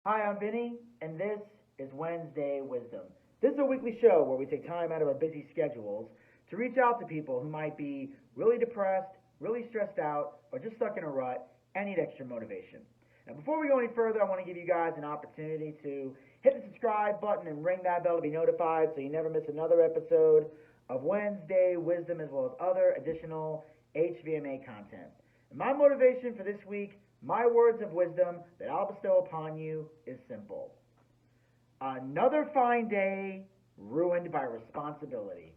Hi, I'm Vinny, and this is Wednesday Wisdom. This is a weekly show where we take time out of our busy schedules to reach out to people who might be really depressed, really stressed out, or just stuck in a rut and need extra motivation. Now, before we go any further, I want to give you guys an opportunity to hit the subscribe button and ring that bell to be notified so you never miss another episode of Wednesday Wisdom as well as other additional HVMA content. And my motivation for this week, my words of wisdom that I'll bestow upon you is simple. Another fine day ruined by responsibility.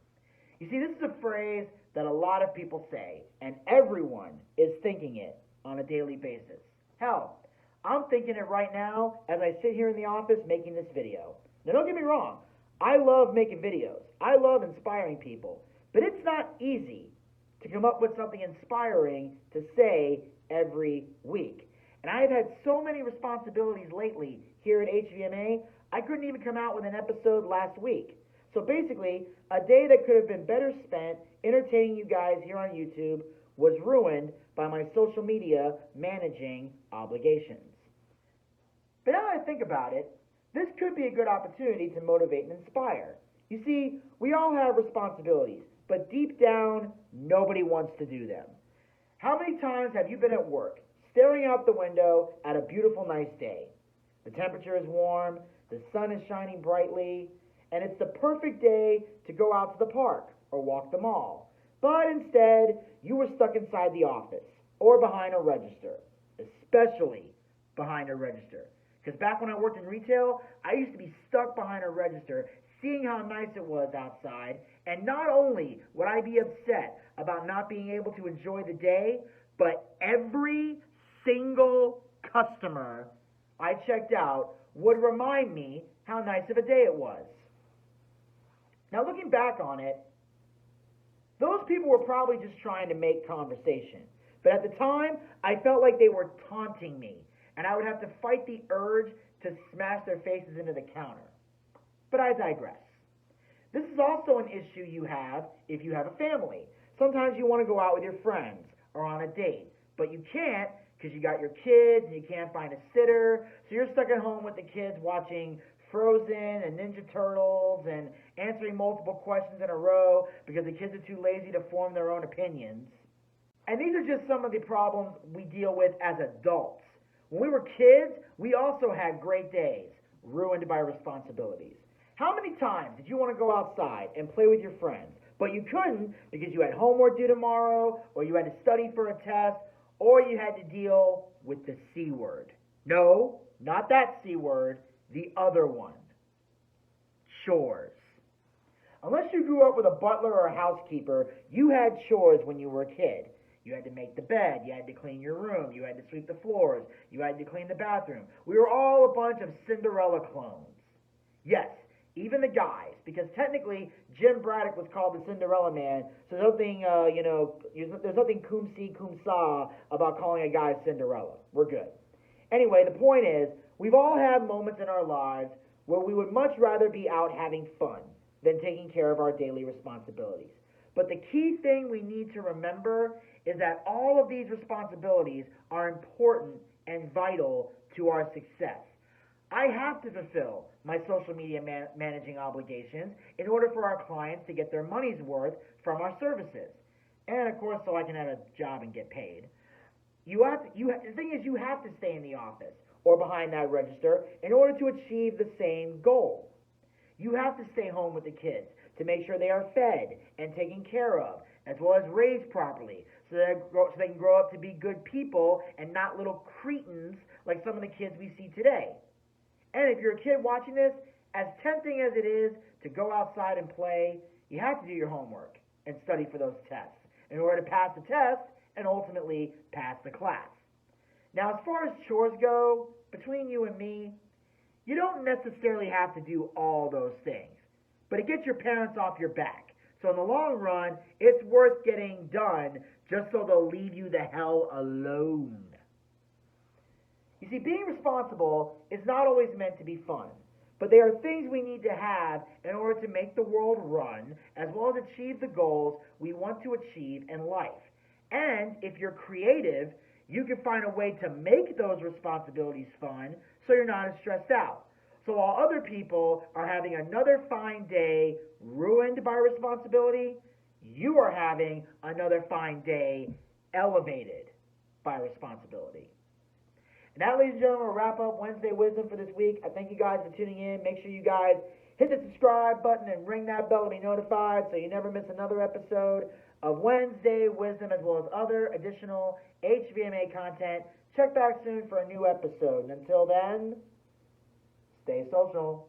You see, this is a phrase that a lot of people say, and everyone is thinking it on a daily basis. Hell, I'm thinking it right now as I sit here in the office making this video. Now, don't get me wrong. I love making videos. I love inspiring people. But it's not easy to come up with something inspiring to say every week. And I have had so many responsibilities lately here at HVMA, I couldn't even come out with an episode last week. So basically, a day that could have been better spent entertaining you guys here on YouTube was ruined by my social media managing obligations. But now that I think about it, this could be a good opportunity to motivate and inspire. You see, we all have responsibilities, but deep down, nobody wants to do them. How many times have you been at work, staring out the window at a beautiful, nice day? The temperature is warm, the sun is shining brightly, and it's the perfect day to go out to the park or walk the mall. But instead, you were stuck inside the office or behind a register, especially behind a register. Because back when I worked in retail, I used to be stuck behind a register, seeing how nice it was outside, and not only would I be upset about not being able to enjoy the day, but every single customer I checked out would remind me how nice of a day it was. Now, looking back on it, those people were probably just trying to make conversation. But at the time, I felt like they were taunting me, and I would have to fight the urge to smash their faces into the counter. But I digress. This is also an issue you have if you have a family. Sometimes you want to go out with your friends or on a date, but you can't because you got your kids and you can't find a sitter, so you're stuck at home with the kids watching Frozen and Ninja Turtles and answering multiple questions in a row because the kids are too lazy to form their own opinions. And these are just some of the problems we deal with as adults. When we were kids, we also had great days ruined by responsibilities. How many times did you want to go outside and play with your friends, but you couldn't because you had homework due tomorrow, or you had to study for a test, or you had to deal with the C word? No, not that C word, the other one. Chores. Unless you grew up with a butler or a housekeeper, you had chores when you were a kid. You had to make the bed, you had to clean your room, you had to sweep the floors, you had to clean the bathroom. We were all a bunch of Cinderella clones. Yes, even the guys, because technically Jim Braddock was called the Cinderella Man, so there's nothing, there's nothing cum si, cum sa about calling a guy Cinderella. We're good. Anyway, the point is, we've all had moments in our lives where we would much rather be out having fun than taking care of our daily responsibilities. But the key thing we need to remember is that all of these responsibilities are important and vital to our success. I have to fulfill my social media managing obligations in order for our clients to get their money's worth from our services. And of course, so I can have a job and get paid. The thing is, you have to stay in the office or behind that register in order to achieve the same goal. You have to stay home with the kids to make sure they are fed and taken care of, as well as raised properly, so they can grow up to be good people and not little cretins like some of the kids we see today. And if you're a kid watching this, as tempting as it is to go outside and play, you have to do your homework and study for those tests in order to pass the test and ultimately pass the class. Now, as far as chores go, between you and me, you don't necessarily have to do all those things, but it gets your parents off your back. So in the long run, it's worth getting done just so they'll leave you the hell alone. You see, being responsible is not always meant to be fun, but they are things we need to have in order to make the world run, as well as achieve the goals we want to achieve in life. And if you're creative, you can find a way to make those responsibilities fun so you're not as stressed out. So while other people are having another fine day ruined by responsibility, you are having another fine day elevated by responsibility. And that, ladies and gentlemen, will wrap up Wednesday Wisdom for this week. I thank you guys for tuning in. Make sure you guys hit the subscribe button and ring that bell to be notified so you never miss another episode of Wednesday Wisdom, as well as other additional HVMA content. Check back soon for a new episode. And until then, stay social.